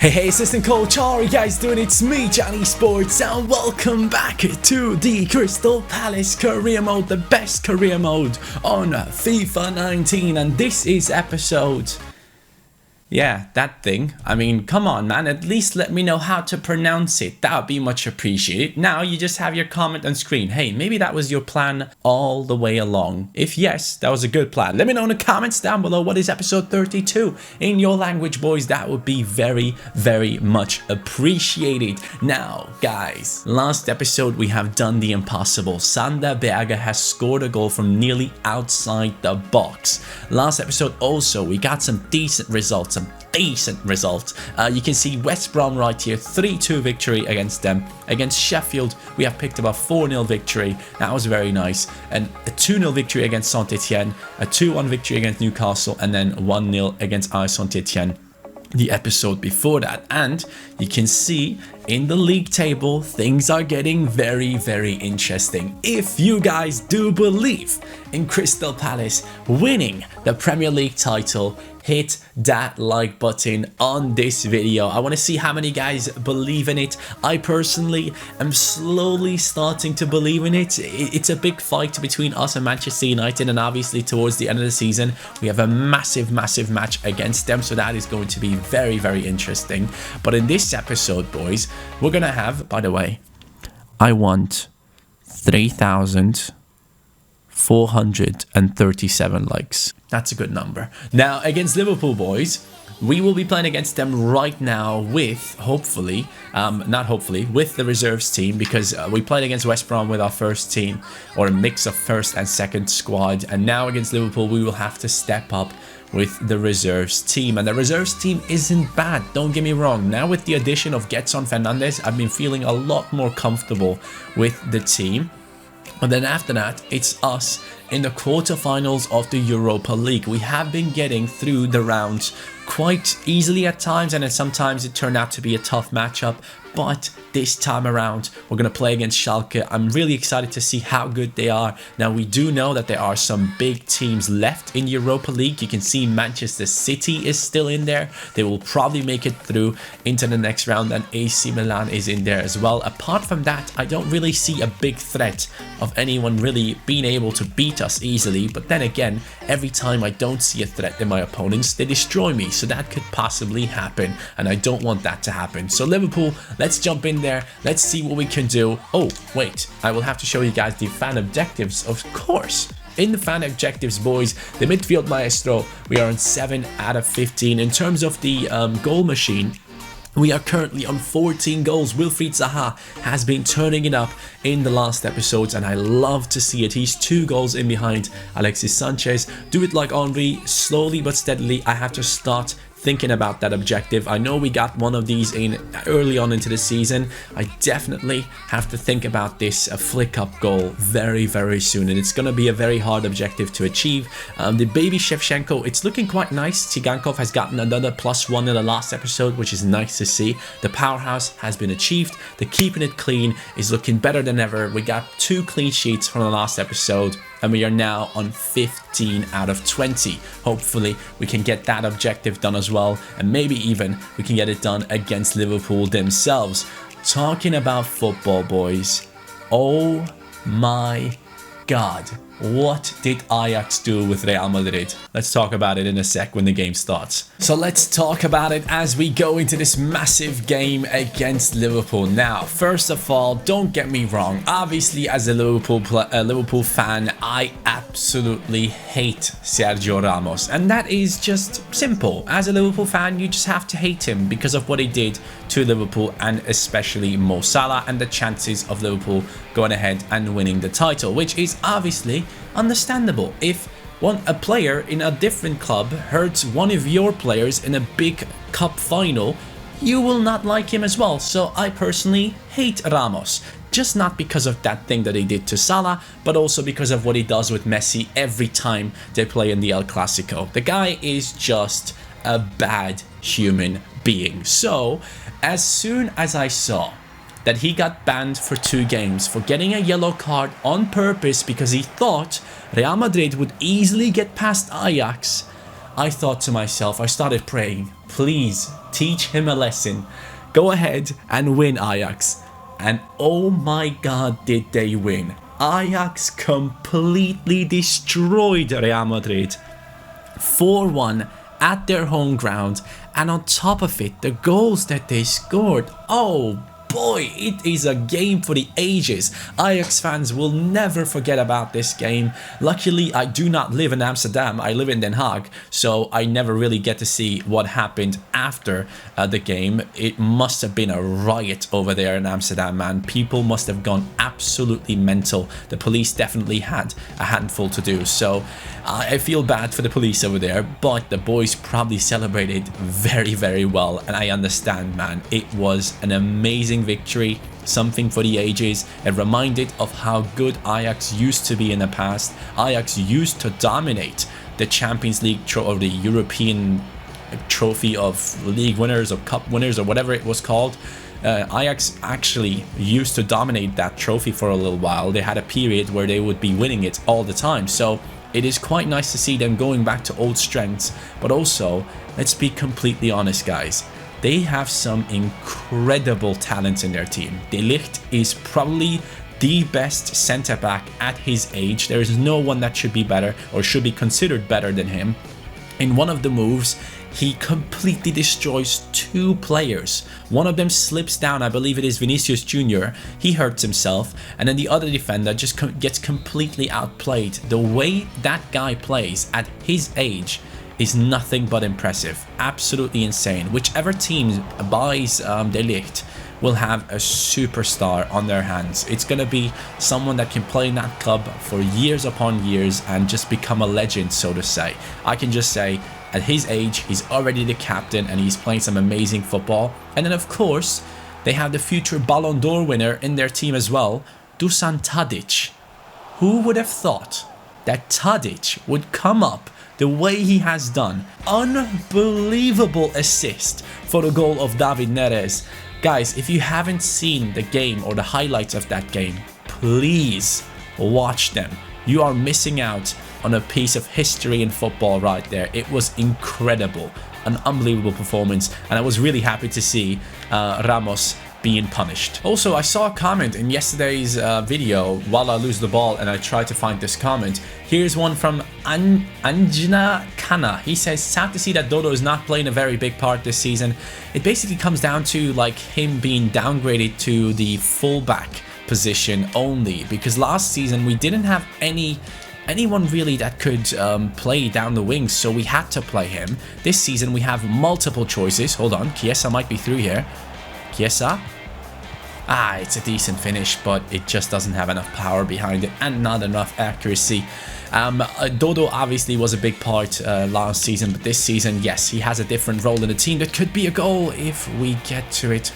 Hey, assistant coach, how are you guys doing? It's me, CaniSports, and welcome back to the Crystal Palace career mode, the best career mode on FIFA 19, and this is episode... Yeah, that thing. I mean, come on, man. At least let me know how to pronounce it. That would be much appreciated. Now you just have your comment on screen. Hey, maybe that was your plan all the way along. If yes, that was a good plan. Let me know in the comments down below what is episode 32 in your language, boys. That would be very, very much appreciated. Now, guys, last episode we have done the impossible. Sander Berge has scored a goal from nearly outside the box. Last episode also, we got some decent results. You can see West Brom right here, 3-2 victory against them. Against Sheffield, we have picked up a 4-0 victory. That was very nice. And a 2-0 victory against Saint-Etienne, a 2-1 victory against Newcastle, and then 1-0 against Saint-Etienne the episode before that. And you can see in the league table, things are getting very, very interesting. If you guys do believe in Crystal Palace winning the Premier League title, hit that like button on this video. I want to see how many guys believe in it. I personally am slowly starting to believe in it. It's a big fight between us and Manchester United, and obviously towards the end of the season we have a massive match against them, so that is going to be very, very interesting. But in this episode, boys, we're gonna have, by the way, I want 3,437 likes. That's a good number. Now, against Liverpool, boys, we will be playing against them right now with, hopefully, with the reserves team, because we played against West Brom with our first team, or a mix of first and second squad, and now against Liverpool we will have to step up with the reserves team. And the reserves team isn't bad, don't get me wrong. Now with the addition of Getson Fernandes, I've been feeling a lot more comfortable with the team. And then after that, it's us in the quarterfinals of the Europa League. We have been getting through the rounds quite easily at times, and then sometimes it turned out to be a tough matchup. But this time around, we're going to play against Schalke. I'm really excited to see how good they are. Now, we do know that there are some big teams left in Europa League. You can see Manchester City is still in there. They will probably make it through into the next round, and AC Milan is in there as well. Apart from that, I don't really see a big threat of anyone really being able to beat us easily. But then again, every time I don't see a threat in my opponents, they destroy me. So that could possibly happen, and I don't want that to happen. So Liverpool, let's jump in there. Let's see what we can do. Oh, wait. I will have to show you guys the fan objectives, of course. In the fan objectives, boys, the midfield maestro, we are on 7 out of 15. In terms of the goal machine, we are currently on 14 goals. Wilfried Zaha has been turning it up in the last episodes, and I love to see it. He's 2 goals in behind Alexis Sanchez. Do it like Henry, slowly but steadily. I have to start thinking about that objective. I know we got one of these in early on into the season. I definitely have to think about this flick up goal very, very soon, and it's going to be a very hard objective to achieve. The baby Shevchenko, it's looking quite nice. Tsigankov has gotten another +1 in the last episode, which is nice to see. The powerhouse has been achieved. The keeping it clean is looking better than ever. We got 2 clean sheets from the last episode, and we are now on 15 out of 20. Hopefully we can get that objective done as well, and maybe even we can get it done against Liverpool themselves. Talking about football, boys, oh my god, what did Ajax do with Real Madrid? Let's talk about it in a sec when the game starts. So let's talk about it as we go into this massive game against Liverpool. Now, first of all, don't get me wrong. Obviously, as a Liverpool fan, I absolutely hate Sergio Ramos. And that is just simple. As a Liverpool fan, you just have to hate him because of what he did to Liverpool, and especially Mo Salah, and the chances of Liverpool going ahead and winning the title, which is obviously understandable. If a player in a different club hurts one of your players in a big cup final, you will not like him as well. So I personally hate Ramos, just not because of that thing that he did to Salah, but also because of what he does with Messi every time they play in the El Clasico. The guy is just a bad human being. So as soon as I saw that he got banned for 2 games for getting a yellow card on purpose because he thought Real Madrid would easily get past Ajax, I thought to myself, I started praying, please teach him a lesson. Go ahead and win, Ajax. And oh my god, did they win. Ajax completely destroyed Real Madrid. 4-1 at their home ground, and on top of it, the goals that they scored, oh boy, it is a game for the ages. Ajax fans will never forget about this game. Luckily, I do not live in Amsterdam, I live in Den Haag, so I never really get to see what happened after the game. It must have been a riot over there in Amsterdam, man. People must have gone absolutely mental. The police definitely had a handful to do, so I feel bad for the police over there, but the boys probably celebrated very, very well, and I understand, man. It was an amazing victory, something for the ages. It reminded of how good Ajax used to be in the past. Ajax used to dominate the Champions League or the European trophy of league winners or cup winners or whatever it was called. Ajax actually used to dominate that trophy for a little while. They had a period where they would be winning it all the time, so it is quite nice to see them going back to old strengths. But also, let's be completely honest, guys, they have some incredible talent in their team. De Ligt is probably the best centre-back at his age. There is no one that should be better or should be considered better than him. In one of the moves, he completely destroys two players. One of them slips down, I believe it is Vinicius Jr. He hurts himself, and then the other defender just gets completely outplayed. The way that guy plays at his age is nothing but impressive. Absolutely insane. Whichever team buys De Ligt will have a superstar on their hands. It's going to be someone that can play in that club for years upon years and just become a legend, so to say. I can just say, at his age, he's already the captain and he's playing some amazing football. And then, of course, they have the future Ballon d'Or winner in their team as well, Dusan Tadic. Who would have thought that Tadic would come up the way he has done? Unbelievable assist for the goal of David Neres. Guys, if you haven't seen the game or the highlights of that game, please watch them. You are missing out on a piece of history in football right there. It was incredible, an unbelievable performance, and I was really happy to see Ramos being punished. Also, I saw a comment in yesterday's video while I lose the ball and I tried to find this comment. Here's one from Anjana Khanna. He says, sad to see that Dodo is not playing a very big part this season. It basically comes down to like him being downgraded to the fullback position only, because last season we didn't have anyone really that could play down the wings, so we had to play him. This season we have multiple choices. Hold on, Chiesa might be through here. Chiesa. It's a decent finish, but it just doesn't have enough power behind it and not enough accuracy. Dodo obviously was a big part last season, but this season, yes, he has a different role in the team. That could be a goal if we get to it.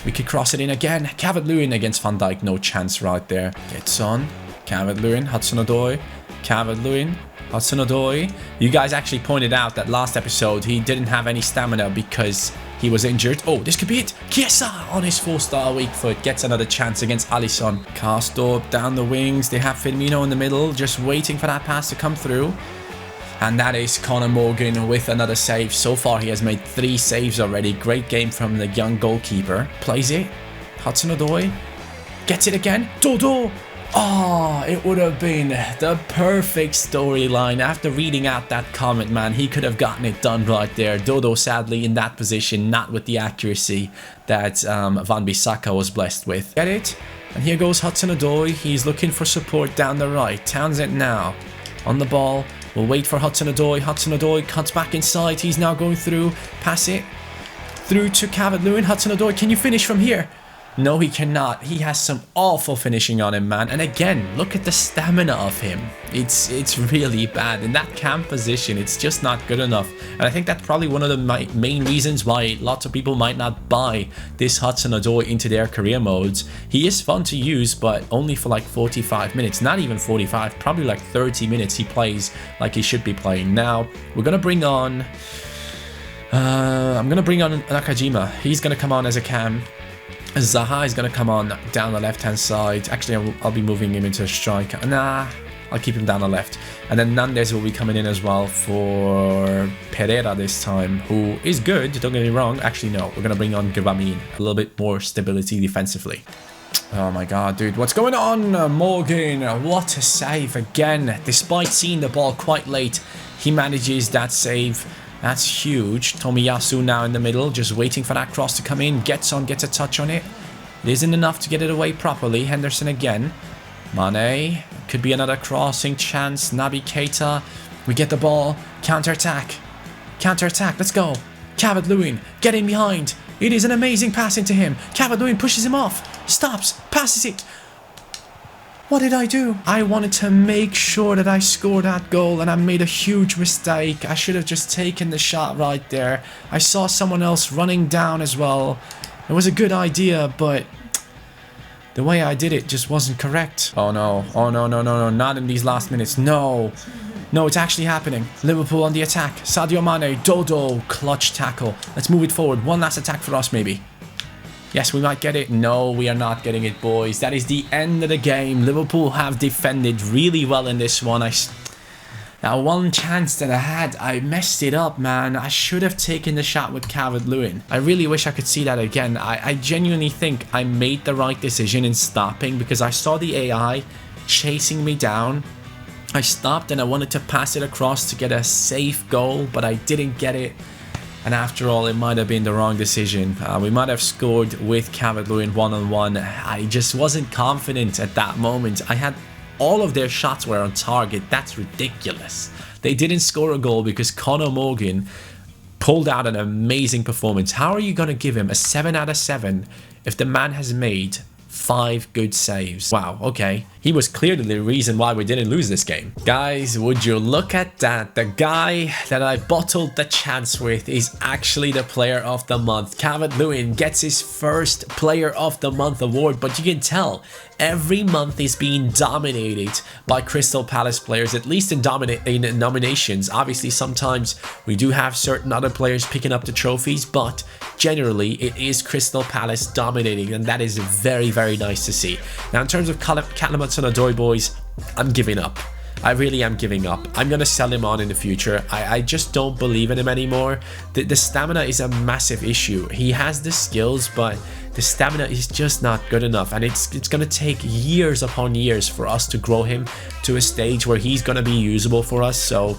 We could cross it in again. Calvert-Lewin against Van Dijk, no chance right there. Gets on. Calvert-Lewin, Hudson-Odoi. Calvert-Lewin, Hudson-Odoi. You guys actually pointed out that last episode he didn't have any stamina because he was injured. Oh, this could be it. Chiesa on his 4-star weak foot gets another chance against Alisson. Karsdorp down the wings. They have Firmino in the middle, just waiting for that pass to come through. And that is Conor Morgan with another save. So far, he has made 3 saves already. Great game from the young goalkeeper. Plays it. Hudson-Odoi. Gets it again. Dodo. Oh, it would have been the perfect storyline. After reading out that comment, man, he could have gotten it done right there. Dodo, sadly, in that position, not with the accuracy that Van Bissaka was blessed with. Get it? And here goes Hudson-Odoi. He's looking for support down the right. Townsend now on the ball. We'll wait for Hudson-Odoi. Hudson-Odoi cuts back inside. He's now going through. Pass it. Through to Calvert-Lewin. Hudson-Odoi, can you finish from here? No, he cannot. He has some awful finishing on him, man. And again, look at the stamina of him. It's really bad. In that cam position, it's just not good enough. And I think that's probably one of the main reasons why lots of people might not buy this Hudson-Odoi into their career modes. He is fun to use, but only for like 45 minutes. Not even 45, probably like 30 minutes he plays like he should be playing. Now, we're going to bring on... I'm going to bring on Nakajima. He's going to come on as a cam. Zaha is going to come on down the left-hand side. Actually, I'll be moving him into a striker. Nah, I'll keep him down the left. And then Nandez will be coming in as well for Pereira this time, who is good, don't get me wrong. Actually, no, we're going to bring on Gavamin. A little bit more stability defensively. Oh my god, dude. What's going on, Morgan? What a save again. Despite seeing the ball quite late, he manages that save. That's huge. Tomiyasu now in the middle, just waiting for that cross to come in. Gets a touch on it. It isn't enough to get it away properly. Henderson again. Mane. Could be another crossing chance. Naby Keita. We get the ball. Counter-attack. Counter-attack. Let's go. Calvert-Lewin. Get in behind. It is an amazing pass into him. Calvert-Lewin pushes him off. Stops. Passes it. What did I do? I wanted to make sure that I scored that goal and I made a huge mistake. I should have just taken the shot right there. I saw someone else running down as well. It was a good idea, but the way I did it just wasn't correct. Oh no. Oh no, no, no, no. Not in these last minutes. No. No, it's actually happening. Liverpool on the attack. Sadio Mane. Dodo. Clutch tackle. Let's move it forward. One last attack for us, maybe. Yes, we might get it. No, we are not getting it, boys. That is the end of the game. Liverpool have defended really well in this one. That one chance that I had, I messed it up, man. I should have taken the shot with Calvert-Lewin. I really wish I could see that again. I genuinely think I made the right decision in stopping because I saw the AI chasing me down. I stopped and I wanted to pass it across to get a safe goal, but I didn't get it. And after all, it might have been the wrong decision. We might have scored with Calvert-Lewin one-on-one. I just wasn't confident at that moment. I had all of their shots were on target. That's ridiculous. They didn't score a goal because Conor Morgan pulled out an amazing performance. How are you going to give him a 7 out of 7 if the man has made 5 good saves? Wow, okay. He was clearly the reason why we didn't lose this game. Guys, would you look at that? The guy that I bottled the chance with is actually the player of the month. Calvert-Lewin gets his first player of the month award, but you can tell every month is being dominated by Crystal Palace players, at least in nominations. Obviously, sometimes we do have certain other players picking up the trophies, but generally it is Crystal Palace dominating, and that is very, very nice to see. Now, in terms of Callum Hudson-Odoi, boys, I'm giving up. I really am giving up. I'm going to sell him on in the future. I just don't believe in him anymore. The stamina is a massive issue. He has the skills, but the stamina is just not good enough. And it's going to take years upon years for us to grow him to a stage where he's going to be usable for us. So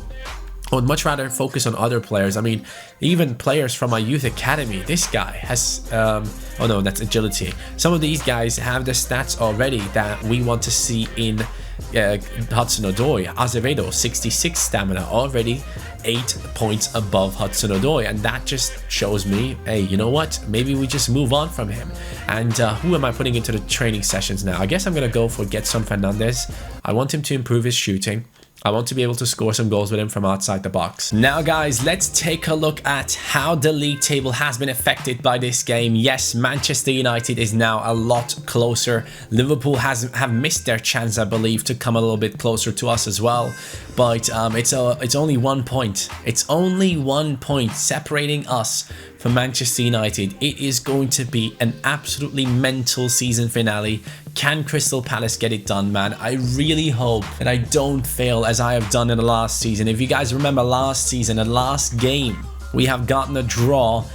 I would much rather focus on other players. I mean, even players from my youth academy. This guy has, oh no, that's agility. Some of these guys have the stats already that we want to see in Hudson-Odoi. Azevedo, 66 stamina, already 8 points above Hudson-Odoi. And that just shows me, hey, you know what? Maybe we just move on from him. And who am I putting into the training sessions now? I guess I'm going to go for Gedson Fernandez. I want him to improve his shooting. I want to be able to score some goals with him from outside the box. Now, guys, let's take a look at how the league table has been affected by this game. Yes, Manchester United is now a lot closer. Liverpool have missed their chance, I believe, to come a little bit closer to us as well. But it's only 1 point. It's only 1 point separating us from Manchester United. It is going to be an absolutely mental season finale. Can Crystal Palace get it done, man? I really hope that I don't fail as I have done in the last season. If you guys remember last season, the last game, we have gotten a draw.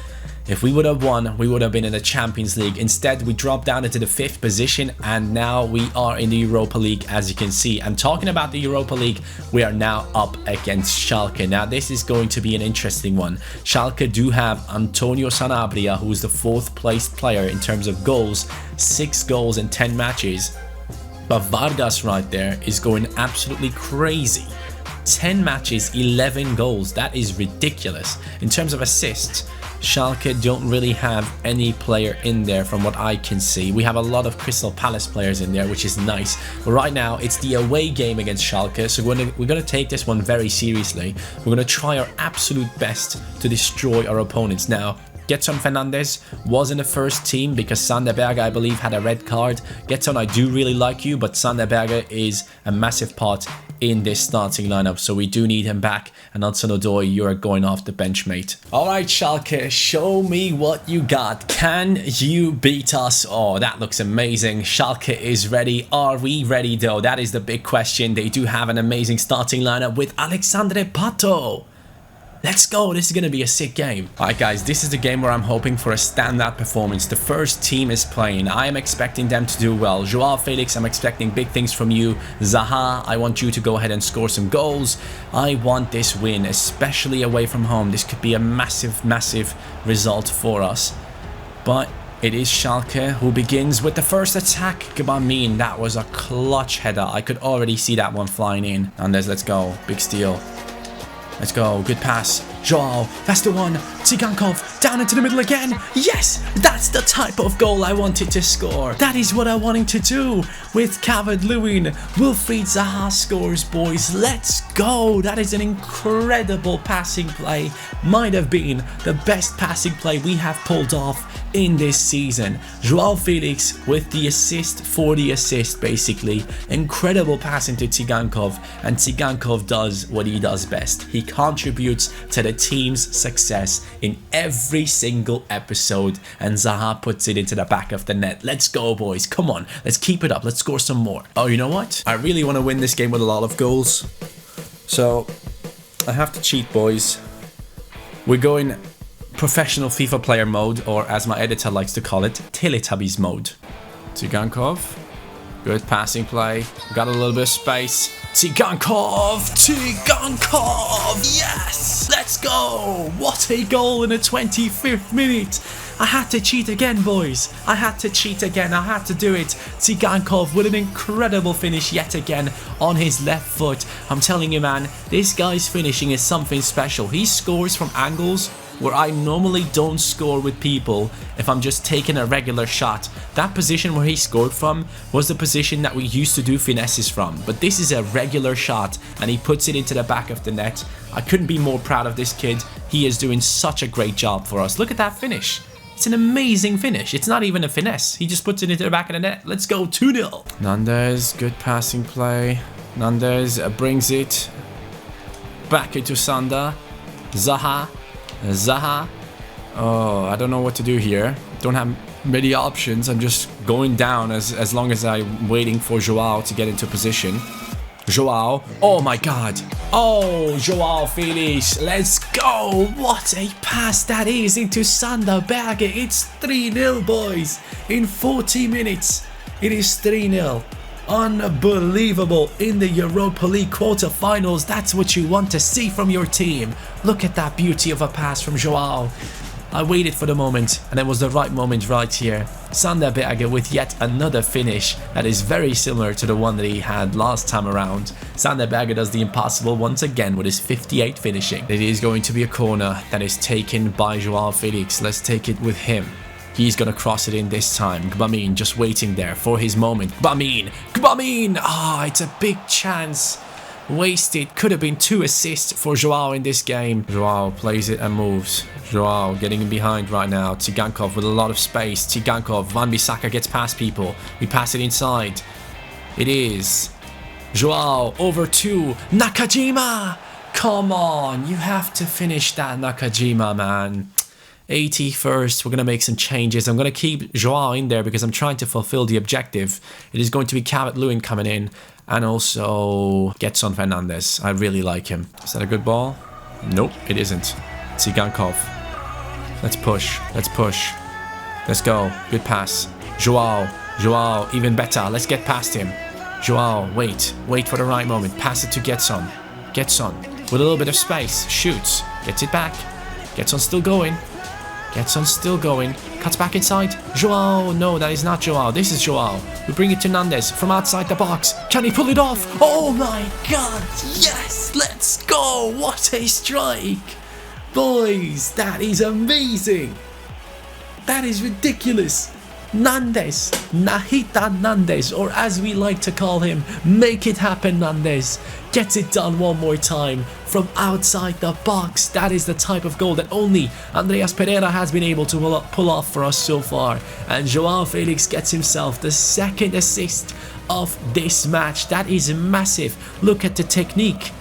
If we would have won, we would have been in the Champions League. Instead, we dropped down into the 5th position, and now we are in the Europa League, as you can see. I'm talking about the Europa League. We are now up against Schalke. Now, this is going to be an interesting one. Schalke do have Antonio Sanabria, who is the 4th placed player in terms of goals, 6 goals in 10 matches. But Vargas right there is going absolutely crazy. 10 matches, 11 goals. That is ridiculous. In terms of assists, Schalke don't really have any player in there from what I can see. We have a lot of Crystal Palace players in there, which is nice. But right now, it's the away game against Schalke, so we're going to take this one very seriously. We're going to try our absolute best to destroy our opponents. Now, Gedson Fernandez was in the first team because Sander Berge, I believe, had a red card. Gedson, I do really like you, but Sander Berge is a massive part in this starting lineup, so we do need him back. And Hudson-Odoi, you are going off the bench, mate. All right, Schalke, show me what you got. Can you beat us? Oh, that looks amazing. Schalke is ready. Are we ready, though? That is the big question. They do have an amazing starting lineup with Alexandre Pato. Let's go. This is going to be a sick game. All right, guys, this is the game where I'm hoping for a standout performance. The first team is playing. I am expecting them to do well. Joao Felix, I'm expecting big things from you. Zaha, I want you to go ahead and score some goals. I want this win, especially away from home. This could be a massive, massive result for us. But it is Schalke who begins with the first attack. Gbamin, that was a clutch header. I could already see that one flying in. Andes, let's go. Big steal. Let's go. Good pass. Joao. That's the one. Tsigankov. Down into the middle again. Yes! That's the type of goal I wanted to score. That is what I wanted to do with Calvert-Lewin. Wilfried Zaha scores, boys. Let's go. That is an incredible passing play. Might have been the best passing play we have pulled off in this season. Joao Felix with the assist for the assist, basically. Incredible pass into Tsigankov, and Tsigankov does what he does best. He contributes to the team's success in every single episode, and Zaha puts it into the back of the net. Let's go, boys. Come on. Let's keep it up. Let's score some more. Oh, you know what? I really want to win this game with a lot of goals. So, I have to cheat, boys. We're going professional FIFA player mode, or as my editor likes to call it, Teletubbies mode. Tsigankov. Good passing play. Got a little bit of space. Tsigankov! Tsigankov! Yes! Let's go! What a goal in the 25th minute! I had to cheat again, boys. I had to cheat again. I had to do it. Tsigankov with an incredible finish yet again on his left foot. I'm telling you, man, this guy's finishing is something special. He scores from angles where I normally don't score with people if I'm just taking a regular shot. That position where he scored from was the position that we used to do finesses from. But this is a regular shot, and he puts it into the back of the net. I couldn't be more proud of this kid. He is doing such a great job for us. Look at that finish. It's an amazing finish. It's not even a finesse. He just puts it into the back of the net. Let's go 2-0. Nandes, good passing play. Nandes brings it back into Sander. Zaha. Zaha. Oh, I don't know what to do here. Don't have many options. I'm just going down as long as I'm waiting for Joao to get into position. Joao. Oh my god. Oh, Joao Felix. Let's go. What a pass that is into Sander Berge. It's 3-0, boys. In 40 minutes, it is 3-0. Unbelievable. In the Europa League quarterfinals, that's what you want to see from your team. Look at that beauty of a pass from Joao. I waited for the moment, and it was the right moment right here. Sander Berge with yet another finish that is very similar to the one that he had last time around. Sander Berge does the impossible once again with his 58 finishing. It is going to be a corner that is taken by Joao Felix. Let's take it with him. He's going to cross it in this time. Gbamin just waiting there for his moment. Gbamin! Gbamin! Ah, it's a big chance. Wasted. Could have been 2 assists for Joao in this game. Joao plays it and moves. Joao getting in behind right now. Tsigankov with a lot of space. Tsigankov. Wan-Bissaka gets past people. We pass it inside. It is Joao over to Nakajima. Come on. You have to finish that, Nakajima, man. 81st, we're going to make some changes. I'm going to keep Joao in there because I'm trying to fulfill the objective. It is going to be Calvert-Lewin coming in, and also Getson Fernandes. I really like him. Is that a good ball? Nope, it isn't. Tsigankov. Let's push. Let's push. Let's go. Good pass. Joao. Joao, even better. Let's get past him. Joao, wait. Wait for the right moment. Pass it to Getson. Getson, with a little bit of space. Shoots. Gets it back. Getson still going. Getson still going. Cuts back inside. Joao. No, that is not Joao. This is Joao. We bring it to Nandes from outside the box. Can he pull it off? Oh my god. Yes. Let's go. What a strike. Boys, that is amazing. That is ridiculous. Nandes, Nahita Nandes, or as we like to call him, make it happen Nandes, gets it done one more time from outside the box. That is the type of goal that only Andreas Pereira has been able to pull off for us so far. And Joao Felix gets himself the second assist of this match. That is massive. Look at the technique.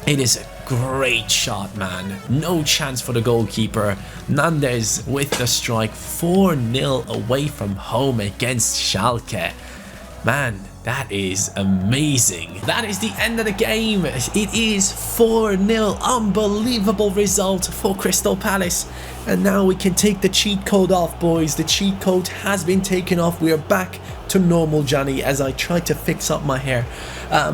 It is a great shot, man. No chance for the goalkeeper. Nandes with the strike. 4-0 away from home against Schalke. Man, that is amazing. That is the end of the game. It is 4-0. Unbelievable result for Crystal Palace. And now we can take the cheat code off, boys. The cheat code has been taken off. We are back to normal, Johnny, as I try to fix up my hair.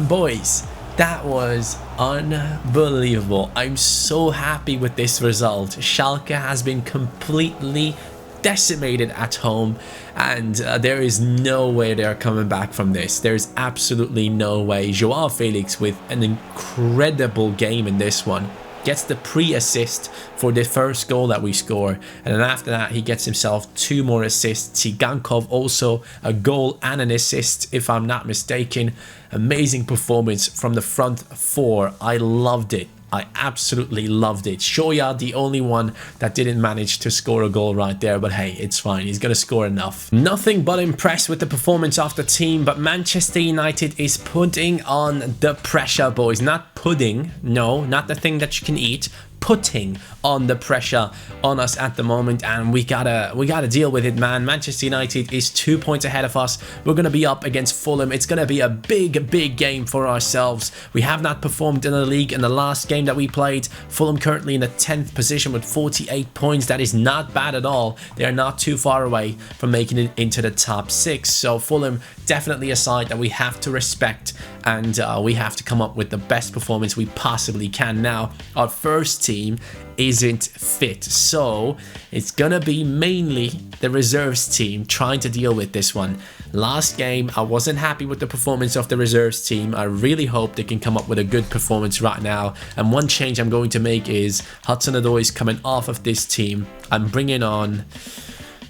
Boys, that was unbelievable. I'm so happy with this result. Schalke has been completely decimated at home, and there is no way they're coming back from this. There's absolutely no way. Joao Felix with an incredible game in this one. Gets the pre-assist for the first goal that we score, and then after that he gets himself 2 more assists. Tsigankov also a goal and an assist, if I'm not mistaken. Amazing performance from the front 4. I loved it. I absolutely loved it. Shoya, the only one that didn't manage to score a goal right there, but hey, it's fine. He's going to score enough. Nothing but impressed with the performance of the team, but Manchester United is putting on the pressure, boys. Not pudding, no, not the thing that you can eat. Putting on the pressure on us at the moment, and we gotta deal with it, man. Manchester United is 2 points ahead of us. We're gonna be up against Fulham. It's gonna be a big game for ourselves. We have not performed in the league in the last game that we played. Fulham currently in the 10th position with 48 points. That is not bad at all. They are not too far away from making it into the top 6. So Fulham definitely a side that we have to respect, and we have to come up with the best performance we possibly can. Now, our first team isn't fit, so it's gonna be mainly the reserves team trying to deal with this one. Last game, I wasn't happy with the performance of the reserves team. I really hope they can come up with a good performance right now. And one change I'm going to make is Hudson-Odoi is coming off of this team. I'm bringing on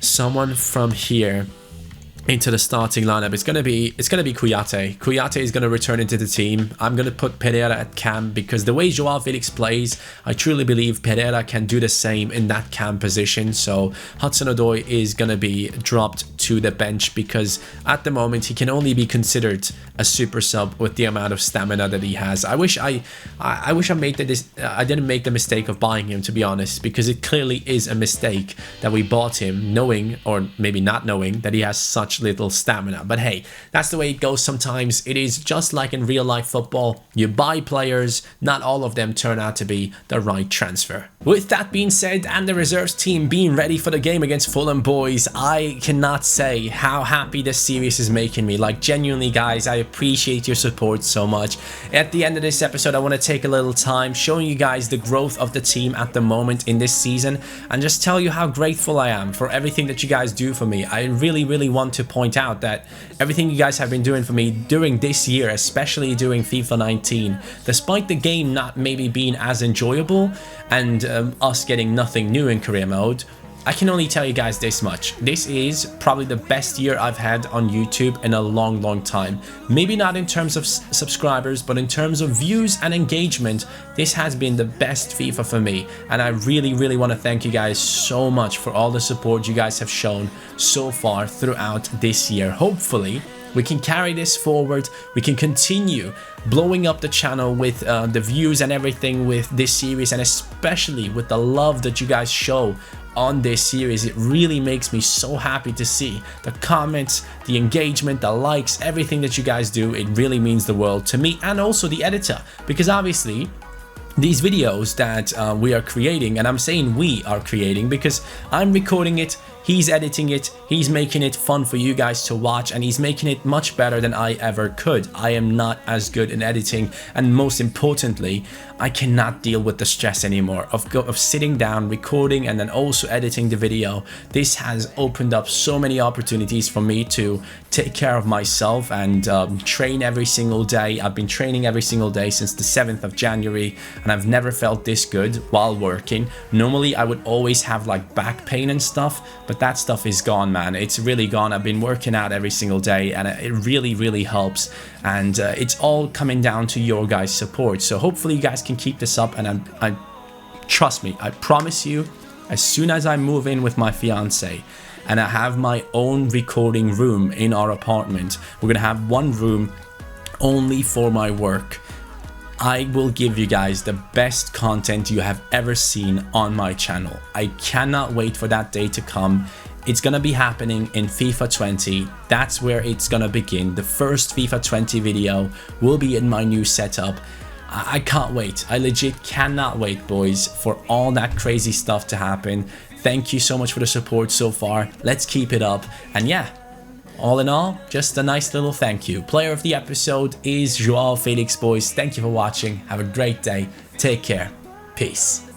someone from here into the starting lineup. It's gonna be Kouyaté. Kouyaté is gonna return into the team. I'm gonna put Pereira at cam because the way Joao Felix plays, I truly believe Pereira can do the same in that cam position. So Hudson-Odoi is gonna be dropped to the bench because at the moment he can only be considered a super sub with the amount of stamina that he has. I wish I didn't make the mistake of buying him, to be honest, because it clearly is a mistake that we bought him knowing, or maybe not knowing, that he has such little stamina. But hey, that's the way it goes sometimes. It is just like in real life football. You buy players, not all of them turn out to be the right transfer. With that being said, and the reserves team being ready for the game against Fulham, boys, I cannot say how happy this series is making me. Like, genuinely, guys, I appreciate your support so much. At the end of this episode, I want to take a little time showing you guys the growth of the team at the moment in this season, and just tell you how grateful I am for everything that you guys do for me. I really want to point out that everything you guys have been doing for me during this year, especially during FIFA 19, despite the game not maybe being as enjoyable and us getting nothing new in career mode, I can only tell you guys this much. This is probably the best year I've had on YouTube in a long time. Maybe not in terms of subscribers, but in terms of views and engagement, this has been the best FIFA for me. And I really want to thank you guys so much for all the support you guys have shown so far throughout this year. Hopefully, we can carry this forward. We can continue blowing up the channel with the views and everything with this series, and especially with the love that you guys show on this series. It really makes me so happy to see the comments, the engagement, the likes, everything that you guys do. It really means the world to me, and also the editor, because obviously these videos that we are creating, and I'm saying we are creating because I'm recording it, he's editing it, he's making it fun for you guys to watch, and he's making it much better than I ever could. I am not as good in editing, and most importantly, I cannot deal with the stress anymore of sitting down, recording, and then also editing the video. This has opened up so many opportunities for me to take care of myself and train every single day. I've been training every single day since the 7th of January, and I've never felt this good while working. Normally I would always have like back pain and stuff, but that stuff is gone, man. It's really gone. I've been working out every single day, and it really helps, and it's all coming down to your guys' support. So hopefully you guys can keep this up, and I trust me, I promise you, as soon as I move in with my fiance and I have my own recording room in our apartment, we're gonna have one room only for my work. I will give you guys the best content you have ever seen on my channel. I cannot wait for that day to come. It's gonna be happening in FIFA 20. That's where it's gonna begin. The first FIFA 20 video will be in my new setup. I can't wait. I legit cannot wait, boys, for all that crazy stuff to happen. Thank you so much for the support so far. Let's keep it up. And yeah, all in all, just a nice little thank you. Player of the episode is Joao Felix, boys. Thank you for watching. Have a great day. Take care. Peace.